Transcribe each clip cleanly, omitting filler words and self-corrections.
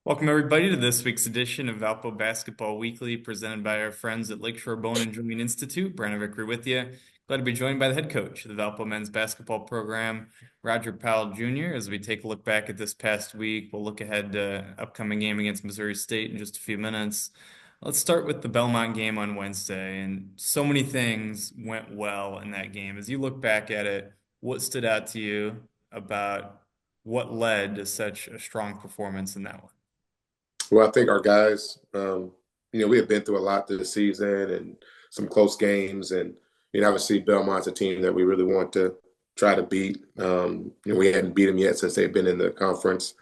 Welcome, everybody, to this week's edition of Valpo Basketball Weekly, presented by our friends at Lakeshore Bone and Joint Institute. Brandon Vickery with you. Glad to be joined by the head coach of the Valpo men's basketball program, Roger Powell Jr. As we take a look back at this past week, we'll look ahead to upcoming game against Missouri State in just a few minutes. Let's start with the Belmont game on Wednesday, and so many things went well in that game. As you look back at it, what stood out to you about what led to such a strong performance in that one? Well, I think our guys, we have been through a lot this season and some close games. And, obviously Belmont's a team that we really want to try to beat. We hadn't beat them yet since they've been in the conference.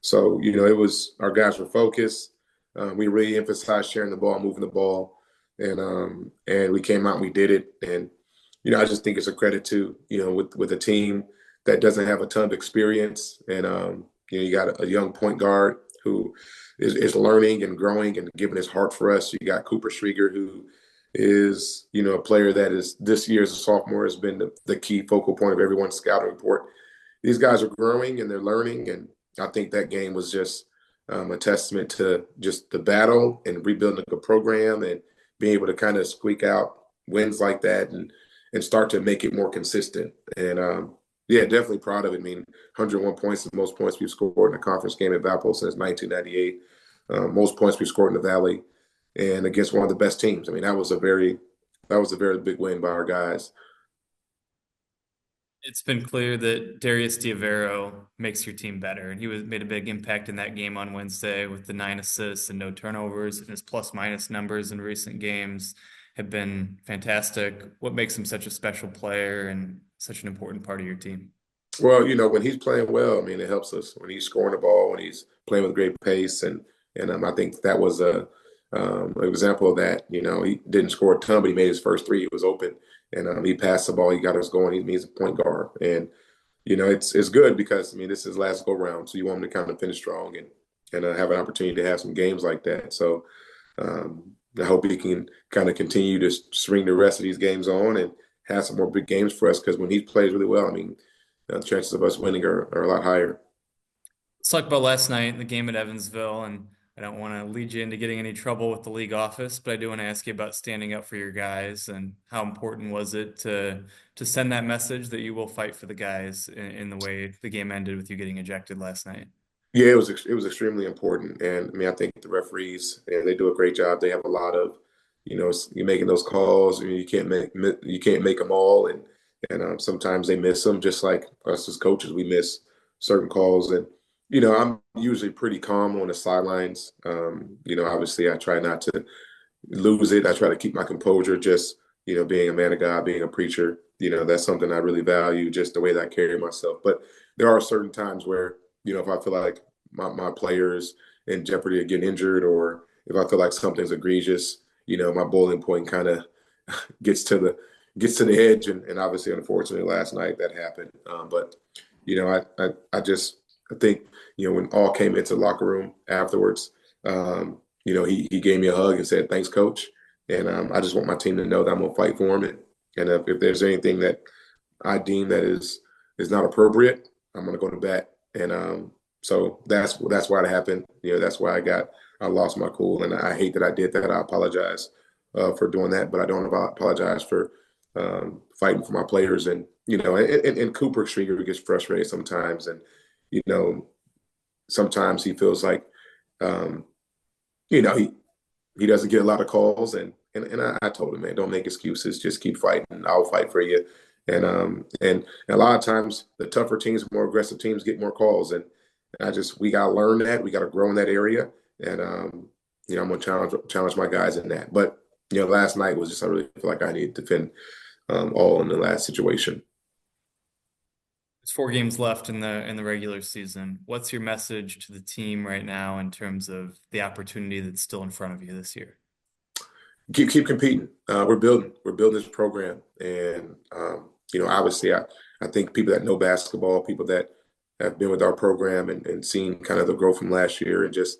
So, it was our guys were focused. We really emphasized sharing the ball, moving the ball. And we came out and we did it. And, I just think it's a credit to, with a team that doesn't have a ton of experience. And, you got a young point guard who is learning and growing and giving his heart for us. You got Cooper Schwieger, who is, a player that is this year as a sophomore has been the key focal point of everyone's scouting report. These guys are growing and they're learning. And I think that game was just a testament to just the battle and rebuilding a program and being able to kind of squeak out wins like that and start to make it more consistent. And yeah, definitely proud of it. I mean, 101 points is the most points we've scored in a conference game at Valpo since 1998. Most points we've scored in the Valley, and against one of the best teams. I mean, that was a very big win by our guys. It's been clear that Darius Diavero makes your team better, and he made a big impact in that game on Wednesday with the 9 assists and no turnovers, and his plus minus numbers in recent games have been fantastic. What makes him such a special player and such an important part of your team? Well, when he's playing well, I mean, it helps us when he's scoring the ball, when he's playing with great pace, and I think that was a an example of that. He didn't score a ton, but he made his first three. It was open, and he passed the ball. He got us going. He's a point guard, and it's good because I mean this is his last go round, so you want him to kind of finish strong and have an opportunity to have some games like that. So I hope he can kind of continue to string the rest of these games on and have some more big games for us because when he plays really well, I mean the chances of us winning are a lot higher. Let's talk about last night, the game at Evansville, and I don't want to lead you into getting any trouble with the league office, but I do want to ask you about standing up for your guys and how important was it to send that message that you will fight for the guys in the way the game ended with you getting ejected last night. Yeah, it was extremely important, and I mean I think the referees and they do a great job. They have a lot of, you're making those calls, and you can't make them all, and sometimes they miss them. Just like us as coaches, we miss certain calls, and I'm usually pretty calm on the sidelines. Obviously I try not to lose it. I try to keep my composure. Just being a man of God, being a preacher, that's something I really value. Just the way that I carry myself, but there are certain times where if I feel like my players in jeopardy of getting injured, or if I feel like something's egregious, my boiling point kind of gets to the edge, and obviously, unfortunately, last night that happened. But I think when all came into the locker room afterwards, he gave me a hug and said, "Thanks, coach," and I just want my team to know that I'm gonna fight for him, and if there's anything that I deem that is not appropriate, I'm gonna go to bat. And so that's why it happened. That's why I lost my cool, and I hate that I did that. I apologize for doing that, but I don't apologize for fighting for my players. And and Cooper Schwieger gets frustrated sometimes, and you know, sometimes he feels like um, he doesn't get a lot of calls, and I told him, man, don't make excuses, just keep fighting. I'll fight for you. And a lot of times the tougher teams, more aggressive teams get more calls, and we gotta learn that. We gotta grow in that area, and I'm gonna challenge my guys in that. But last night was just I really feel like I need to defend all in the last situation. There's 4 games left in the regular season. What's your message to the team right now in terms of the opportunity that's still in front of you this year? Keep competing. We're building this program, and obviously, I think people that know basketball, people that have been with our program and seen kind of the growth from last year, and just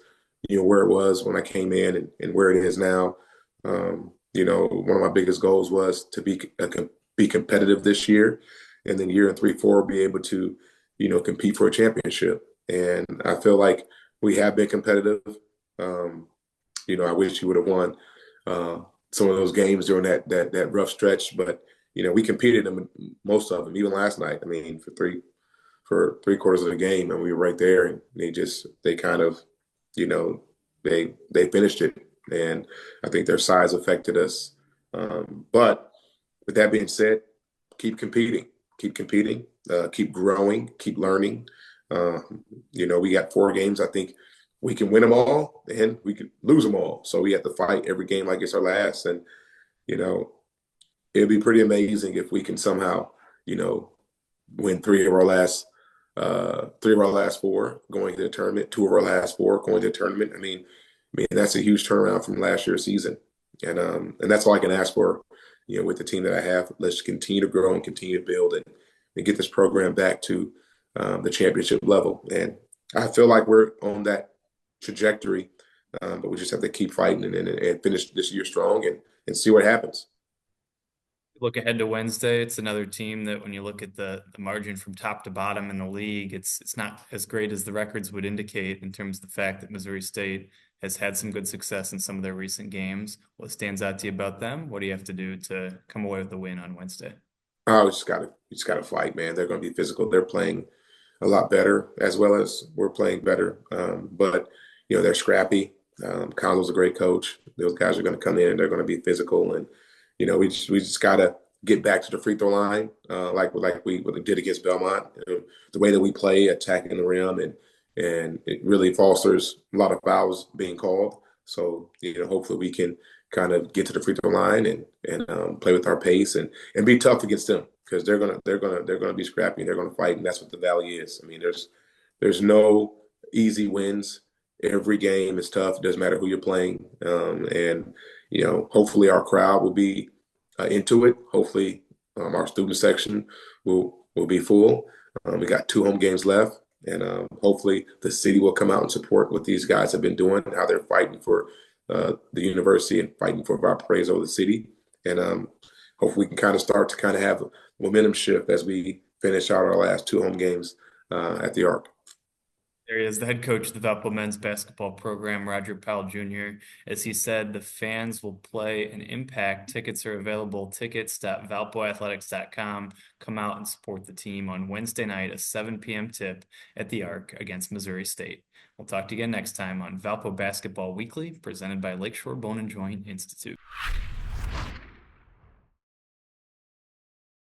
where it was when I came in and where it is now. One of my biggest goals was to be competitive this year, and then year in 3, 4 be able to compete for a championship. And I feel like we have been competitive. Um, I wish you would have won uh, some of those games during that rough stretch, but we competed in most of them, even last night. I mean, for three-quarters of the game, and we were right there, and they kind of, you know, they finished it, and I think their size affected us. But with that being said, keep competing, keep growing, keep learning. We got 4 games. I think we can win them all, and we can lose them all. So we have to fight every game like it's our last, and you know, it'd be pretty amazing if we can somehow, you know, win 3 of our last 4 going to the tournament, 2 of our last 4 going to the tournament. I mean that's a huge turnaround from last year's season, and that's all I can ask for. With the team that I have, let's continue to grow and continue to build and get this program back to the championship level. And I feel like we're on that trajectory, but we just have to keep fighting and finish this year strong and see what happens. Look ahead to Wednesday. It's another team that when you look at the margin from top to bottom in the league, it's not as great as the records would indicate in terms of the fact that Missouri State has had some good success in some of their recent games. What stands out to you about them? What do you have to do to come away with the win on Wednesday? Oh, we just gotta fight, man. They're going to be physical. They're playing a lot better as well as we're playing better. But they're scrappy. Condo's a great coach. Those guys are going to come in and they're going to be physical, and we just got to get back to the free throw line, like we did against Belmont. The way that we play, attacking the rim, and it really fosters a lot of fouls being called. So hopefully we can kind of get to the free throw line and play with our pace and be tough against them because they're gonna be scrappy and they're gonna fight, and that's what the Valley is. I mean, there's no easy wins. Every game is tough. It doesn't matter who you're playing, and hopefully our crowd will be into it. Hopefully our student section will be full. We got 2 home games left, and hopefully the city will come out and support what these guys have been doing, how they're fighting for the university and fighting for Valparaiso, the city, and hopefully we can kind of start to kind of have a momentum shift as we finish out our last 2 home games at the Arc. There he is, the head coach of the Valpo men's basketball program, Roger Powell Jr. As he said, the fans will play an impact. Tickets are available, tickets.valpoathletics.com. Come out and support the team on Wednesday night, a 7 p.m. tip at the Arc against Missouri State. We'll talk to you again next time on Valpo Basketball Weekly, presented by Lakeshore Bone and Joint Institute.